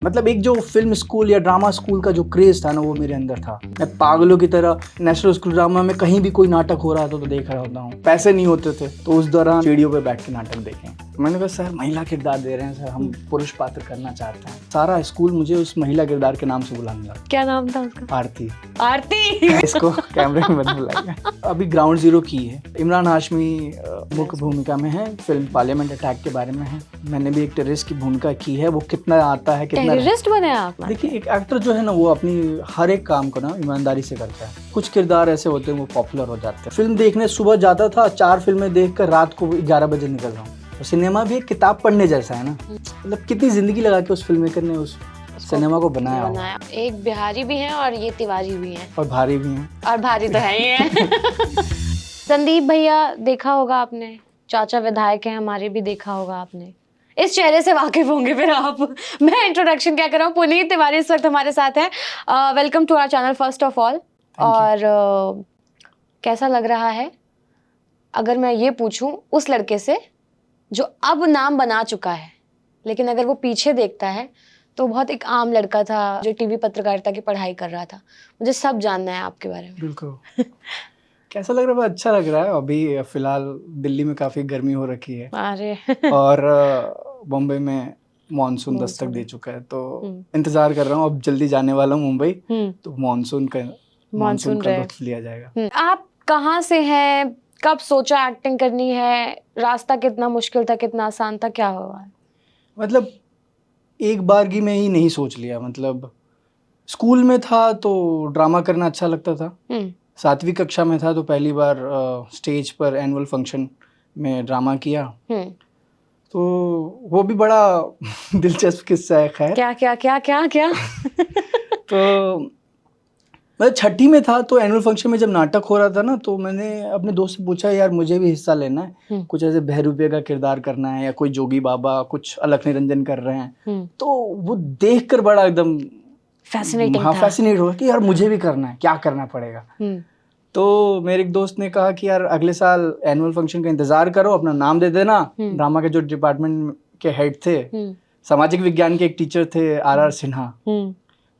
मतलब एक जो फिल्म स्कूल या ड्रामा स्कूल का जो क्रेज था ना, वो मेरे अंदर था। मैं पागलों की तरह नेशनल स्कूल ड्रामा में कहीं भी कोई नाटक हो रहा था तो देख रहा होता हूँ। पैसे नहीं होते थे तो उस दौरान सीढ़ियों पे बैठ के नाटक देखें। मैंने कहा सर महिला किरदार दे रहे हैं सर, हम पुरुष पात्र करना चाहते हैं। सारा स्कूल मुझे उस महिला किरदार के नाम से बुलाने लगा। क्या नाम था उसका? आरती। आरती। इसको कैमरे में मत बुलाइए। अभी ग्राउंड जीरो की है। इमरान हाशमी मुख्य भूमिका में है। फिल्म पार्लियामेंट अटैक के बारे में है। मैंने भी एक टेररिस्ट की भूमिका की है। वो कितना आता है, कितना टेररिस्ट बने आप? देखिए, एक एक्टर जो है ना, वो अपनी हर एक काम को ना ईमानदारी से करता है। कुछ किरदार ऐसे होते हैं वो पॉपुलर हो जाते हैं। फिल्म देखने सुबह जाता था, 4 फिल्में देखकर रात को 11 बजे निकल रहा हूँ। और सिनेमा भी एक किताब पढ़ने जैसा है ना। मतलब कितनी जिंदगी लगा के उस फिल्म मेकर ने उस सिनेमा को बनाया। एक बिहारी भी हैं और ये तिवारी भी हैं और भारी भी हैं। और भारी तो है ही है। संदीप भैया देखा होगा आपने, चाचा विधायक हैं हमारे, भी देखा होगा आपने। इस चेहरे से वाकिफ होंगे फिर आप। मैं इंट्रोडक्शन क्या कर रहा हूँ, पुनीत तिवारी इस वक्त हमारे साथ हैं। Welcome to our channel first of all. और कैसा लग रहा है अगर मैं ये पूछूं उस लड़के से जो अब नाम बना चुका है, लेकिन अगर वो पीछे देखता है तो बहुत एक आम लड़का था जो टीवी पत्रकारिता की पढ़ाई कर रहा था। मुझे सब जानना है आपके बारे में। बिल्कुल। कैसा लग रहा है? अच्छा लग रहा है। अभी फिलहाल दिल्ली में काफी गर्मी हो रखी है। अरे और बॉम्बे में मानसून दस्तक दे चुका है, तो इंतजार कर रहा हूँ। अब जल्दी जाने वाला हूँ मुंबई, तो मानसून का लुत्फ लिया जाएगा। आप कहाँ से हैं? कब सोचा एक्टिंग करनी है? रास्ता कितना मुश्किल था, कितना आसान था, क्या हुआ? मतलब एक बारगी में ही नहीं सोच लिया। मतलब स्कूल में था तो ड्रामा करना अच्छा लगता था। 7वीं कक्षा में था तो पहली बार स्टेज पर एनुअल फंक्शन में ड्रामा किया। तो वो भी बड़ा दिलचस्प किस्सा है। खैर क्या क्या क्या क्या क्या? तो मैं 6ठी में था तो एनुअल फंक्शन में जब नाटक हो रहा था ना, तो मैंने अपने दोस्त से पूछा यार मुझे भी हिस्सा लेना है। कुछ ऐसे बहरूपे का किरदार करना है या कोई जोगी बाबा, कुछ अलख निरंजन कर रहे हैं। तो वो देखकर बड़ा एकदम फैसिनेट हुआ कि यार मुझे भी करना है, क्या करना पड़ेगा। तो मेरे एक दोस्त ने कहा कि यार अगले साल एनुअल फंक्शन का इंतजार करो, अपना नाम दे देना। ड्रामा के जो डिपार्टमेंट के हेड थे, सामाजिक विज्ञान के एक टीचर थे RR सिन्हा,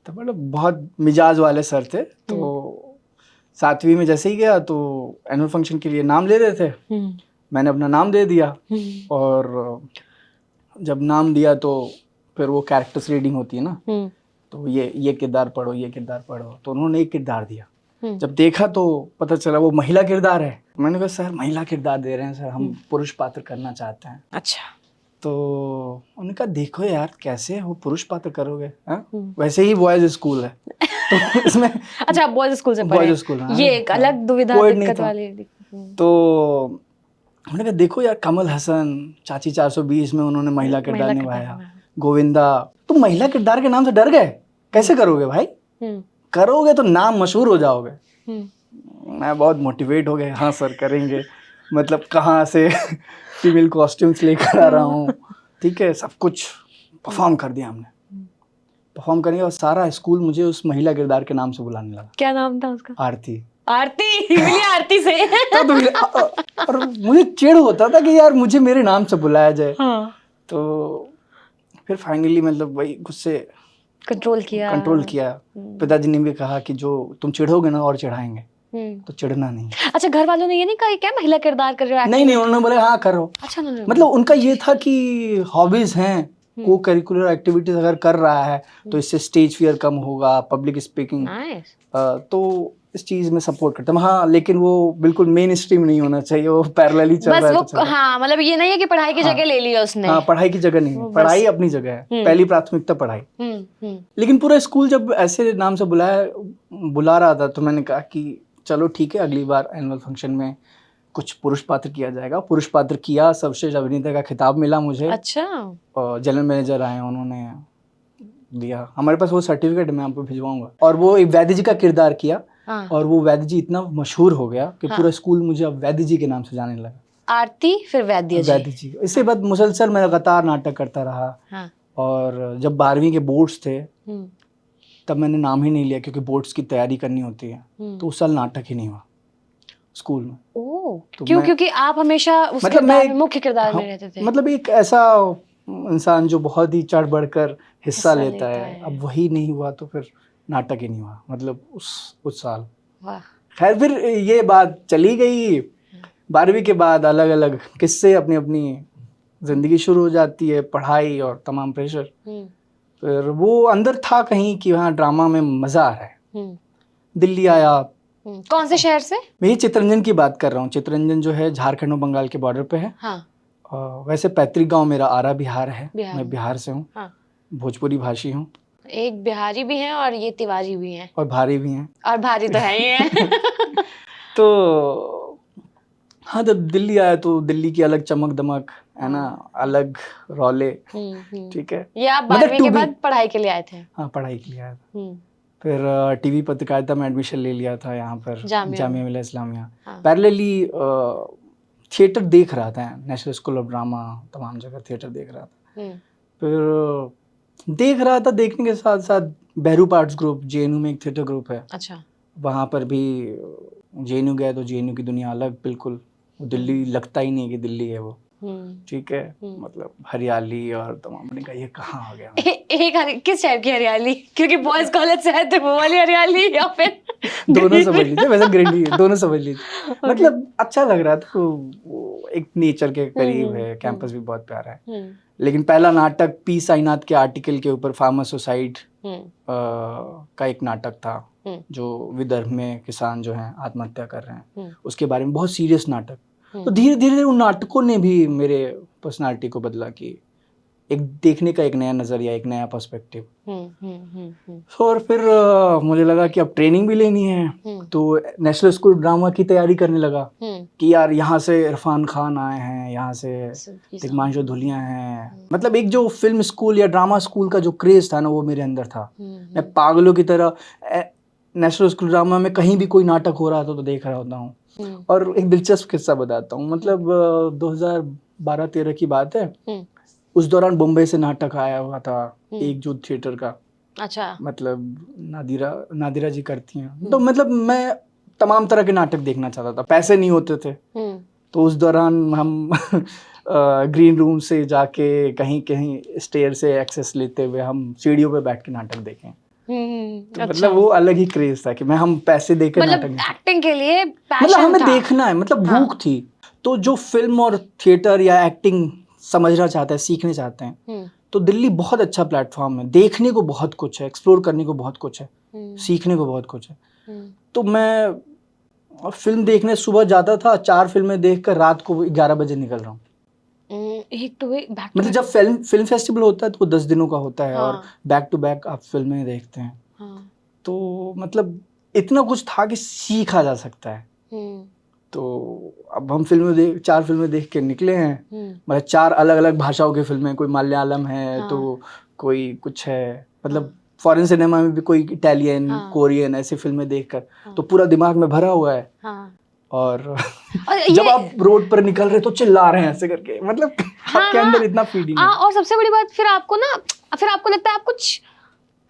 तो मतलब बहुत मिजाज वाले सर थे। तो 7वीं में जैसे ही गया तो एनुअल फंक्शन के लिए नाम ले रहे थे। मैंने अपना नाम दे दिया और जब नाम दिया तो फिर वो कैरेक्टर्स रीडिंग होती है ना, तो ये किरदार पढ़ो, ये किरदार पढ़ो। तो उन्होंने एक किरदार दिया। जब देखा तो पता चला वो महिला किरदार है। मैंने कहा सर महिला किरदार दे रहे हैं सर, हम पुरुष पात्र करना चाहते हैं। अच्छा। तो उन्होंने कहा देखो यार कैसे वो पुरुष पात्र करोगे, वैसे ही बॉयज स्कूल है तो इसमें अच्छा, बॉयज स्कूल से पढ़े? बॉयज स्कूल, ये एक अलग दुविधा दिक्कत वाली। तो उन्होंने कहा देखो यार कमल हसन, चाची 420 में उन्होंने महिला किरदार निभाया, गोविंदा, तुम महिला किरदार के नाम से डर गए? कैसे करोगे भाई? करोगे तो नाम मशहूर हो जाओगे। मैं बहुत मोटिवेट हो गया, हाँ सर करेंगे। मतलब कहाँ से फीमेल कॉस्ट्यूम्स लेकर आ रहा हूँ, ठीक है, सब कुछ परफॉर्म कर दिया हमने। परफॉर्म करेंगे और सारा स्कूल मुझे उस महिला किरदार के नाम से बुलाने लगा। क्या नाम था उसका? आरती। आरती मिली आरती से। और मुझे चिढ़ होता था कि यार मुझे मेरे नाम से बुलाया जाए। तो फिर फाइनली मतलब वही गुस्से कंट्रोल किया। पिताजी ने भी कहा कि जो तुम चिढ़ोगे ना और चिढ़ाएंगे, तो चिढ़ना नहीं। अच्छा, घर वालों ने ये नहीं कहा क्या महिला किरदार कर रहे हो? नहीं, उन्होंने बोला हाँ करो। अच्छा, मतलब उनका ये था कि हॉबीज हैं, को करिकुलर एक्टिविटीज अगर कर रहा है तो इससे स्टेज फियर कम होगा, पब्लिक स्पीकिंग। तो इस चीज में सपोर्ट करता हूँ। हाँ, लेकिन वो बिल्कुल मेन स्ट्रीम नहीं होना चाहिए, वो पैरेलल ही चल रहा है। बस वो हाँ, मतलब ये नहीं है कि पढ़ाई की जगह ले लिया उसने। हाँ, पढ़ाई की जगह नहीं है, पढ़ाई अपनी जगह है, पहली प्राथमिकता पढ़ाई। लेकिन पूरा स्कूल जब ऐसे नाम से बुला रहा था तो मैंने कहा कि चलो ठीक है, अगली बार एनुअल फंक्शन में कुछ पुरुष पात्र किया जाएगा। पुरुष पात्र किया, सर्वश्रेष्ठ अभिनेता का खिताब मिला मुझे। अच्छा। और जनरल मैनेजर आए, उन्होंने दिया। हमारे पास वो सर्टिफिकेट मैं आपको भिजवाऊंगा। और वो एक वैद्य जी का किरदार किया। और वो वैद्य जी इतना मशहूर हो गया कि पूरा स्कूल मुझे अब वैद्य जी के नाम से जाने लगा। आरती फिर वैद्य जी। इसके बाद मुसलसल मैं लगातार नाटक करता रहा। और जब 12वीं के बोर्ड्स थे तब मैंने नाम ही नहीं लिया, क्योंकि बोर्ड्स की तैयारी करनी होती है। तो उस साल नाटक ही नहीं हुआ स्कूल में। तो क्यों? क्योंकि आप हमेशा मुख्य किरदार में रहते थे। मतलब एक ऐसा इंसान जो बहुत ही चढ़ बढ़कर हिस्सा लेता लेता है, है। अब वही नहीं हुआ तो फिर नाटक ही नहीं हुआ, मतलब उस साल। वाह। खैर फिर ये बात चली गई, 12वीं के बाद अलग अलग किस्से, अपनी अपनी जिंदगी शुरू हो जाती है, पढ़ाई और तमाम प्रेशर। फिर वो अंदर था कहीं कि हाँ ड्रामा में मजा आ रहा है। दिल्ली आया। कौन से शहर से? मैं ये चितरंजन की बात कर रहा हूँ। चितरंजन जो है झारखंड और बंगाल के बॉर्डर पे है। हाँ। वैसे पैतृक गांव मेरा आरा बिहार है। बिहार मैं में। बिहार से हूँ। हाँ। भोजपुरी भाषी हूँ एक बिहारी भी हैं और ये तिवारी भी हैं और भारी भी हैं। और भारी तो है ही है। तो हाँ, जब दिल्ली आया तो दिल्ली की अलग चमक दमक है ना, अलग रौले। ठीक है। ये आप मतलब 12वीं के बाद पढ़ाई के लिए आए थे? हाँ, पढ़ाई के लिए आया था। फिर टीवी पत्रकारिता में एडमिशन ले लिया था यहाँ पर जामिया मिलिया इस्लामिया। पैरेलली थिएटर देख रहा था, नेशनल स्कूल ऑफ ड्रामा, तमाम जगह थिएटर देख रहा था। फिर देख रहा था, देखने के साथ साथ बहरूप आर्ट्स ग्रुप जेएनयू में एक थिएटर ग्रुप है। अच्छा। वहाँ पर भी जेएनयू गया तो जेएनयू की दुनिया अलग बिल्कुल, दिल्ली लगता ही नहीं कि दिल्ली है वो। ठीक है, मतलब हरियाली और तमाम। मैंने कहा ये कहाँ आ गया। किस टाइप की हरियाली? क्योंकि बॉयज कॉलेज से है तो वो वाली हरियाली या फिर दोनों समझ लीजिए, वैसे ग्रीनरी दोनों समझ लीजिए। मतलब अच्छा लग रहा था, वो एक नेचर के करीब है, कैंपस भी बहुत प्यारा है। लेकिन पहला नाटक पी साईनाथ के आर्टिकल के ऊपर फार्मर सुसाइड का एक नाटक था, जो विदर्भ में किसान जो हैं आत्महत्या कर रहे हैं, उसके बारे में बहुत सीरियस नाटक। तो धीरे धीरे उन नाटकों ने भी मेरे पर्सनालिटी को बदला कि एक देखने का एक नया नजरिया, एक नया पर्सपेक्टिव। और फिर मुझे लगा कि अब ट्रेनिंग भी लेनी है, तो नेशनल स्कूल ड्रामा की तैयारी करने लगा कि यार यहाँ से इरफान खान आए हैं, यहाँ से तिग्मांशु धुलिया हैं। मतलब एक जो फिल्म स्कूल या ड्रामा स्कूल का जो क्रेज था ना, वो मेरे अंदर था। मैं पागलों की तरह नेशनल स्कूल ड्रामा में कहीं भी कोई नाटक हो रहा था तो देख रहा होता हूँ। और एक दिलचस्प किस्सा बताता हूँ, मतलब 2012-13 की बात है। उस दौरान मुंबई से नाटक आया हुआ था एक जो थिएटर का। अच्छा। मतलब नादिरा जी करती हैं। तो मतलब मैं तमाम तरह के नाटक देखना चाहता था, पैसे नहीं होते थे। तो उस दौरान हम ग्रीन रूम से जाके कहीं कहीं स्टेयर से एक्सेस लेते हुए हम सीढ़ियों पे बैठ के नाटक देखें। तो अच्छा। मतलब वो अलग ही क्रेज था कि हम पैसे देकर मतलब नाटक एक्टिंग के लिए पैशन मतलब हमें था। देखना है, मतलब भूख थी। तो जो फिल्म और थिएटर या एक्टिंग समझना चाहता है, सीखने चाहते हैं, तो दिल्ली बहुत अच्छा प्लेटफॉर्म है। देखने को बहुत कुछ है, एक्सप्लोर करने को बहुत कुछ है, सीखने को बहुत कुछ है। तो मैं फिल्म देखने सुबह जाता था, 4 फिल्में देखकर रात को 11 बजे निकल रहा हूँ। मतलब जब फिल्म फेस्टिवल होता है तो 10 दिनों का होता है। और बैक टू बैक आप फिल्में देखते हैं। तो मतलब इतना कुछ था कि सीखा जा सकता है। तो अब हम 4 फिल्में देख के निकले हैं। मतलब 4 अलग अलग भाषाओं की फिल्में, कोई मलयालम है तो कोई कुछ है, मतलब फॉरेन सिनेमा में भी कोई इटालियन, कोरियन ऐसी फिल्में देखकर तो पूरा दिमाग में भरा हुआ है। और जब आप रोड पर निकल रहे तो चिल्ला रहे हैं ऐसे करके, मतलब आपके अंदर इतना फीलिंग है। और सबसे बड़ी बात फिर आपको लगता है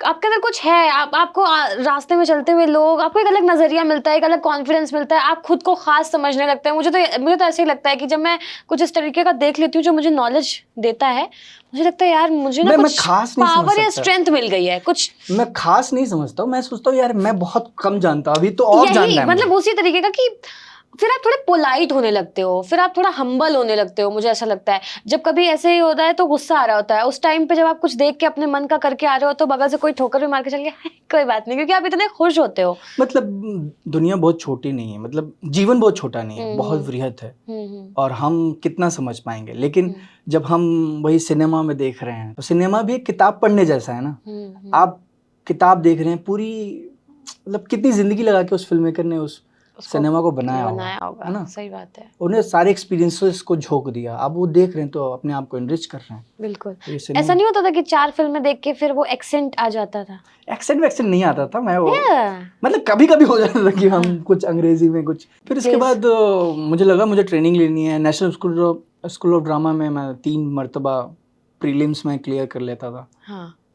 आपके अंदर कुछ है। आपको रास्ते में चलते हुए लोग, आपको एक अलग नजरिया मिलता है, एक अलग कॉन्फिडेंस मिलता है, आप खुद को खास समझने लगते हैं। मुझे तो ऐसे ही लगता है कि जब मैं कुछ इस तरीके का देख लेती हूँ जो मुझे नॉलेज देता है, मुझे लगता है यार मुझे ना कुछ पावर या स्ट्रेंथ मिल गई है कुछ। मैं खास नहीं समझता हूँ, मैं सोचता हूँ यार मैं बहुत कम जानता हूँ, अभी तो और जानना है। मतलब उसी तरीके का कि फिर आप थोड़े पोलाइट होने लगते हो, फिर आप थोड़ा हम्बल होने लगते हो। मुझे ऐसा लगता है जब कभी ऐसे ही होता है तो गुस्सा आ रहा होता है उस टाइम पे, जब आप कुछ देख के अपने मन का करके आ रहे हो तो बगल से कोई ठोकर भी मार के चल गया कोई बात नहीं, क्योंकि आप इतने खुश होते हो। मतलब दुनिया बहुत छोटी नहीं है, मतलब जीवन बहुत छोटा नहीं है, बहुत वृहत है। और हम कितना समझ पाएंगे। लेकिन जब हम वही सिनेमा में देख रहे हैं तो सिनेमा भी एक किताब पढ़ने जैसा है ना। आप किताब देख रहे हैं पूरी, मतलब कितनी जिंदगी लगा के उस फिल्म मेकर ने उस सिनेमा को बनाया होगा, है ना। सही बात है। उन्हें सारे एक्सपीरियंसेस को झोंक दिया। अब वो देख रहे हैं तो अपने आप को एनरिच कर रहे हैं। बिल्कुल। ऐसा नहीं होता था कि 4 फिल्में देख के फिर वो एक्सेंट आ जाता था? एक्सेंट नहीं आता था। मैं वो मतलब कभी कभी हो जाता था कि हम कुछ अंग्रेजी में कुछ। फिर इसके बाद मुझे लगा मुझे ट्रेनिंग लेनी है। नेशनल स्कूल ऑफ ड्रामा में मैं 3 मरतबा प्रीलिम्स में क्लियर कर लेता था।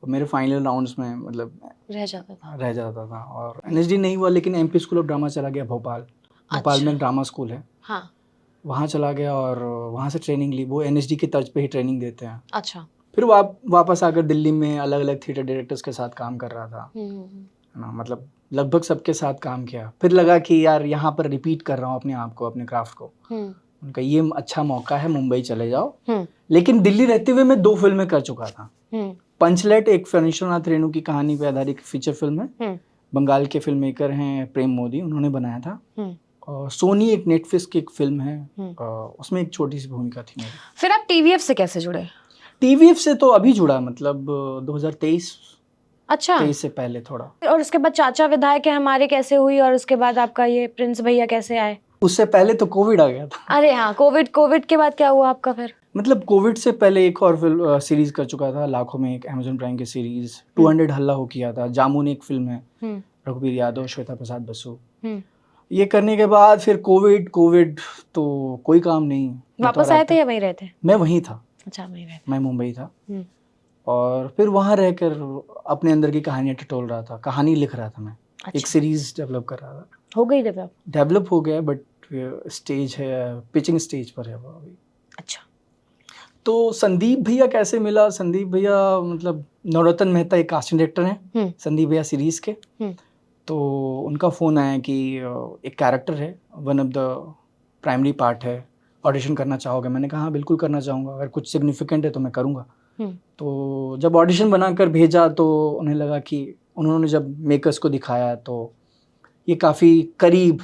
तो मेरे फाइनल राउंड्स में मतलब रह जाता था। और एनएसडी नहीं हुआ, लेकिन एमपी स्कूल ऑफ ड्रामा चला गया भोपाल। भोपाल में ड्रामा स्कूल है। वहाँ चला गया और वहाँ से ट्रेनिंग ली। वो एनएसडी की तर्ज पे ही ट्रेनिंग देते हैं। अच्छा। फिर वापस आकर दिल्ली में अलग अलग थिएटर डायरेक्टर्स के साथ काम कर रहा था, है ना, मतलब लगभग सबके साथ काम किया। फिर लगा कि यार यहाँ पर रिपीट कर रहा हूँ अपने आप को, अपने क्राफ्ट को। उनका ये अच्छा मौका है, मुंबई चले जाओ। लेकिन दिल्ली रहते हुए मैं 2 फिल्में कर चुका था। पंचलेट एक फणीश्वरनाथ रेणु की कहानी पे आधारित फीचर फिल्म है। बंगाल के फिल्म मेकर हैं प्रेम मोदी, उन्होंने बनाया था। और सोनी एक नेटफ्लिक्स की एक फिल्म है, उसमें एक छोटी सी भूमिका थी मेरी। फिर आप टीवीएफ से कैसे जुड़े? टीवीएफ से तो अभी जुड़ा, मतलब 2023। अच्छा। 23 से पहले थोड़ा। और उसके बाद चाचा विधायक है हमारे कैसे हुई, और उसके बाद आपका ये प्रिंस भैया कैसे आए? उससे पहले तो कोविड आ गया था। अरे हाँ, कोविड के बाद क्या हुआ आपका फिर? मतलब कोविड से पहले एक और फिल्म सीरीज कर चुका था, लाखों में एक, अमेज़न प्राइम की सीरीज 200 हल्ला हो किया था। जामुन एक फिल्म है, रघुवीर यादव, श्वेता प्रसाद बसु। ये करने के बाद फिर कोविड तो कोई काम नहीं। वापस आए थे या वहीं रहते? मैं वहीं था। अच्छा, वहीं रहते। मैं मुंबई था और फिर वहाँ रहकर अपने अंदर की कहानियाँ टटोल रहा था, कहानी लिख रहा था मैं। अच्छा। एक सीरीज डेवलप कर रहा था। हो गई डेवलप हो गया, बट स्टेज है, पिचिंग स्टेज पर है वो अभी। अच्छा। तो संदीप भैया कैसे मिला? संदीप भैया मतलब नवरत्न मेहता एक कास्टिंग डायरेक्टर हैं, संदीप भैया सीरीज के। तो उनका फ़ोन आया कि एक कैरेक्टर है, one of the primary part है, ऑडिशन करना चाहोगे? मैंने कहा हाँ बिल्कुल करना चाहूँगा, अगर कुछ सिग्निफिकेंट है तो मैं करूँगा। तो जब ऑडिशन बनाकर भेजा तो उन्हें लगा कि, उन्होंने जब मेकर्स को दिखाया तो ये काफ़ी करीब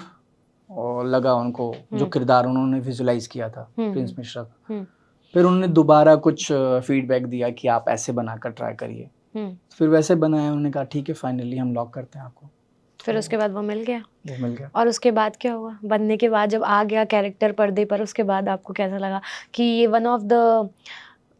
और लगा उनको, जो किरदार उन्होंने विजुलाइज किया था प्रिंस मिश्रा का। फिर उन्होंने दोबारा कुछ फीडबैक दिया कि आप ऐसे बनाकर ट्राई करिए। फिर वैसे बनाया, उन्होंने कहा ठीक है फाइनली हम लॉक करते हैं आपको। फिर उसके बाद वो मिल गया? वो मिल गया। और उसके बाद क्या हुआ? बनने के बाद जब आ गया कैरेक्टर पर्दे पर, उसके बाद आपको कैसा लगा कि ये one of the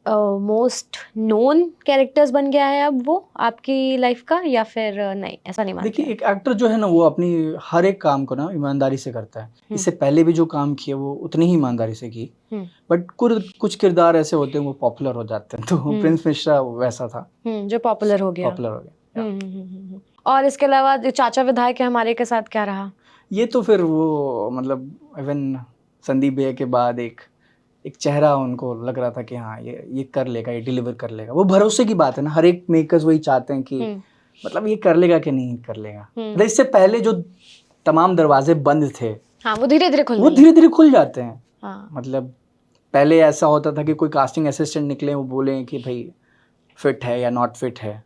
most known characters बन गया है अब वो आपकी लाइफ का, या फिर नहीं, ऐसा नहीं मानते? देखिए, एक एक्टर जो है ना, वो अपनी हर एक काम को ना ईमानदारी से करता है। इससे पहले भी जो काम किए वो उतनी ही ईमानदारी से की। बट कुछ किरदार ऐसे होते हैं वो पॉपुलर हो जाते हैं, तो प्रिंस मिश्रा वैसा था जो पॉपुलर हो गया। और इसके अलावा चाचा विधायक है हमारे के साथ क्या रहा? ये तो फिर वो मतलब इवन संदीप भैया के बाद एक चेहरा उनको लग रहा था कि हाँ ये कर लेगा, ये डिलीवर कर लेगा। वो भरोसे की बात है ना, हर एक मेकर्स वही चाहते हैं कि मतलब ये कर लेगा कि नहीं कर लेगा। मतलब इससे पहले जो तमाम दरवाजे बंद थे, हाँ, वो धीरे धीरे खुल जाते हैं। हाँ। मतलब पहले ऐसा होता था कि कोई कास्टिंग असिस्टेंट निकले, वो बोले कि भाई फिट है या नॉट फिट है।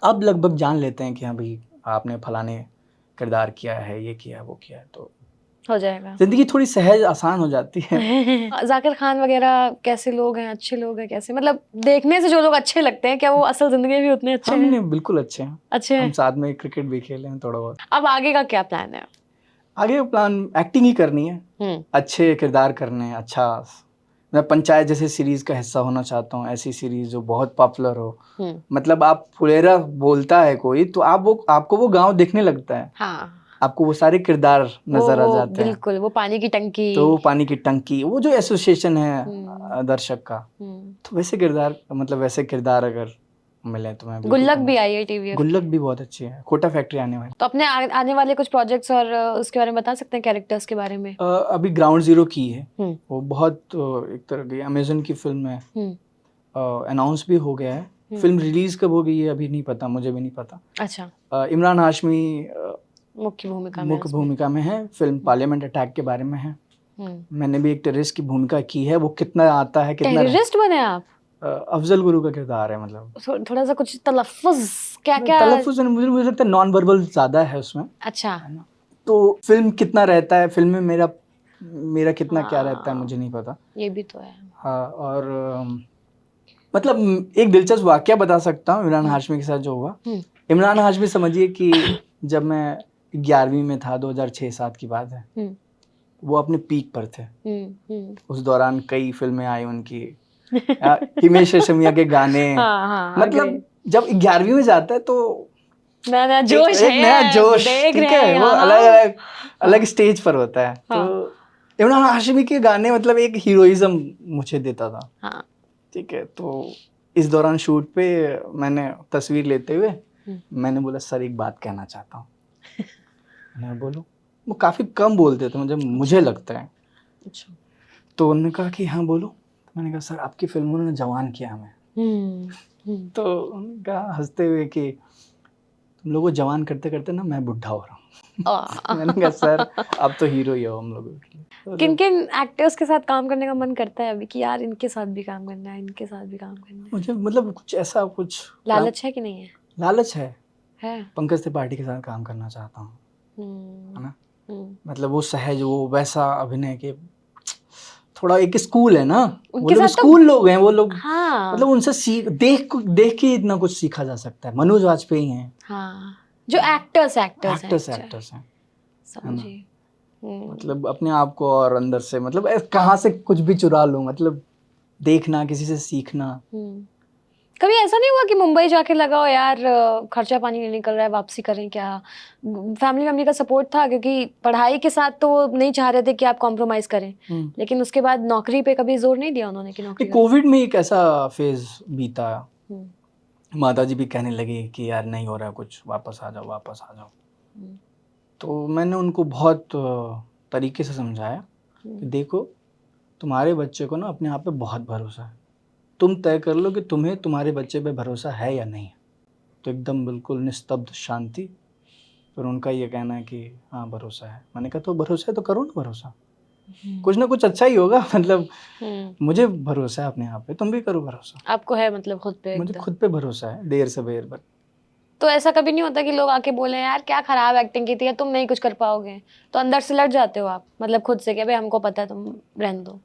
अब लगभग जान लेते हैं कि हाँ भाई आपने फलाने किरदार किया है, ये किया है, वो किया है, तो हो जाएगा। जिंदगी थोड़ी सहज आसान हो जाती है। जाकिर खान वगैरह कैसे लोग हैं? अच्छे लोग हैं कैसे? मतलब देखने से जो लोग अच्छे लगते हैं, क्या वो असल जिंदगी भी उतने अच्छे हैं? बिल्कुल अच्छे हैं। अच्छे हैं। हम साथ में क्रिकेट भी खेले हैं थोड़ा बहुत। अब आगे का क्या प्लान है? आगे का प्लान एक्टिंग ही करनी है, अच्छे किरदार करने हैं। अच्छा, मैं पंचायत जैसे सीरीज का हिस्सा होना चाहता हूँ, ऐसी सीरीज जो बहुत पॉपुलर हो। मतलब आप फुलेरा बोलता है कोई तो आपको वो गांव दिखने लगता है। हाँ। आपको वो सारे किरदार नजर आ जाते हैं। बिल्कुल, वो पानी की टंकी, तो पानी की टंकी, वो जो एसोसिएशन है दर्शक का, तो वैसे किरदार अगर मिले तो मैं। गुल्लक भी आई है टीवी? गुल्लक भी बहुत अच्छी है, खोटा फैक्ट्री आने वाली। तो अपने आने वाले कुछ प्रोजेक्ट्स और उसके बारे में बता सकते हैं, कैरेक्टर्स के बारे में? अभी ग्राउंड जीरो की है, वो बहुत एक तरह की अमेज़न की फिल्म है, अनाउंस भी हो गया है। फिल्म रिलीज कब होगी ये अभी नहीं पता, मुझे भी नहीं पता। अच्छा। इमरान हाशमी मुख्य भूमिका में है। फिल्म पार्लियामेंट अटैक के बारे में है। मैंने भी एक टेररिस्ट की भूमिका की है। वो कितना आता है, कितना टेररिस्ट बने आप? अफजल गुरु का किरदार है। मतलब थोड़ा सा कुछ तलफ्फुज़ क्या तलफ्फुज़ मुझे लगता है नॉन वर्बल ज्यादा है उसमें। अच्छा। तो फिल्म कितना रहता है, फिल्म में मेरा कितना क्या रहता है मुझे नहीं पता। ये भी तो है। हाँ, और मतलब एक दिलचस्प वाकया बता सकता हूँ इमरान हाशमी के साथ जो हुआ। इमरान हाशमी समझिए कि जब मैं 11वीं में था, 2006-07 की बात है, वो अपने पीक पर थे। उस दौरान कई फिल्में आई उनकी, हिमेश रेशमिया के गाने। मतलब जब 11वीं में जाता है तो नया जोश है, नया जोश, ठीक है, वो अलग स्टेज पर होता है। हाँ। तो इमरान हाशमी के गाने मतलब एक हीरोइज्म मुझे देता था। हाँ। ठीक है, तो इस दौरान शूट पे मैंने तस्वीर लेते हुए मैंने बोला सर एक बात कहना चाहता हूँ। मैं बोलूं? वो काफी कम बोलते थे मुझे लगता है। अच्छा। तो उन्होंने कहा कि हाँ बोलो। मैंने कहा सर आपकी फिल्मों ने जवान किया हमें। तो उन्होंने कहा हंसते हुए कि तुम लोगों को जवान करते करते ना मैं बुढ़ा हो रहा हूँ। मैंने कहा सर आप तो हीरो ही हो हम लोगों के लिए। तो किन किन एक्टर्स के साथ काम करने का मन करता है अभी कि यार इनके साथ भी काम करना है, इनके साथ भी काम करना है? मुझे मतलब कुछ ऐसा कुछ लालच है कि नहीं है? लालच है। है। पंकज त्रिपाठी के साथ काम करना चाहता हूँ, है ना। हम्म। मतलब वो सहज, वो वैसा अभिनय के थोड़ा एक स्कूल है ना, वो उनके लोग साथ तो स्कूल लोग हैं वो लोग। हाँ मतलब उनसे देख के इतना कुछ सीखा जा सकता है। मनोज वाजपेयी हैं, हाँ, जो एक्टर्स हैं एक्टर्स अच्छा, हैं। समझी। मतलब अपने आप को और अंदर से मतलब कहाँ से कुछ भी चुरा लूं, मतलब देखना, किसी से सीखना। कभी ऐसा नहीं हुआ कि मुंबई जाके लगा हो यार खर्चा पानी नहीं निकल रहा है, वापसी करें क्या? फैमिली का सपोर्ट था क्योंकि पढ़ाई के साथ तो वो नहीं चाह रहे थे कि आप कॉम्प्रोमाइज करें, लेकिन उसके बाद नौकरी पे कभी जोर नहीं दिया उन्होंने कि नौकरी कोविड में एक ऐसा फेज बीता, हम्म। माता जी भी कहने लगे कि यार नहीं हो रहा कुछ, वापस आ जाओ वापस आ जाओ। तो मैंने उनको बहुत तरीके से समझाया कि देखो तुम्हारे बच्चे को ना अपने आप पे बहुत भरोसा है, तुम तय कर लो कि तुम्हें तुम्हारे बच्चे पे भरोसा है या नहीं। तो एकदम बिल्कुल निस्तब्ध शांति। फिर उनका ये कहना है कि हाँ भरोसा है। मैंने कहा तो भरोसा है तो करो ना भरोसा, कुछ ना कुछ अच्छा ही होगा। मतलब मुझे भरोसा है अपने आप पे, तुम भी करो भरोसा। आपको है मतलब खुद पे? मुझे खुद पे भरोसा है, देर सवेर पर। तो ऐसा कभी नहीं होता कि लोग आके बोले यार क्या खराब एक्टिंग की थी, तुम नहीं कुछ कर पाओगे, तो अंदर से लड़ जाते हो आप मतलब खुद से कि भाई हमको पता है, तुम रहने दो?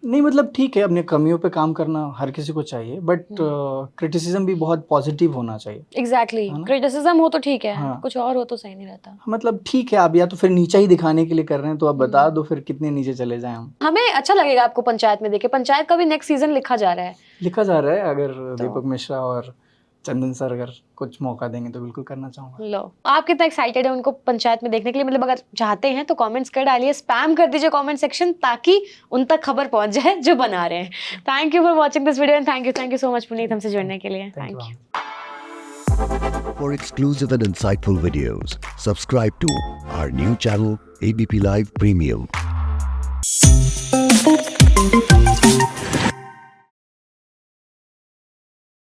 नहीं मतलब ठीक है, अपने कमियों पे काम करना हर किसी को चाहिए, बट क्रिटिसिज्म भी बहुत पॉजिटिव होना चाहिए। एग्जैक्टली, क्रिटिसिज्म हो तो ठीक है, हाँ। कुछ और हो तो सही नहीं रहता। मतलब ठीक है, आप या तो फिर नीचा ही दिखाने के लिए कर रहे हैं तो आप बता दो फिर कितने नीचे चले जाएं हम। हमें अच्छा लगेगा आपको पंचायत में देखे। पंचायत का भी नेक्स्ट सीजन लिखा जा रहा है। लिखा जा रहा है, अगर दीपक मिश्रा और चंदन सर अगर कुछ मौका देंगे तो बिल्कुल करना चाहूंगा। लो, आप कितना एक्साइटेड है उनको पंचायत में देखने के लिए? मतलब अगर चाहते हैं तो कमेंट्स कर डालिए, स्पैम कर दीजिए कमेंट सेक्शन, ताकि उन तक खबर पहुंच जाए जो बना रहे हैं। Thank you for watching this video and thank you so much Puneet हमसे जुड़ने के लिए। Thank you. For exclusive and insightful videos, subscribe to our new channel ABP Live Premium.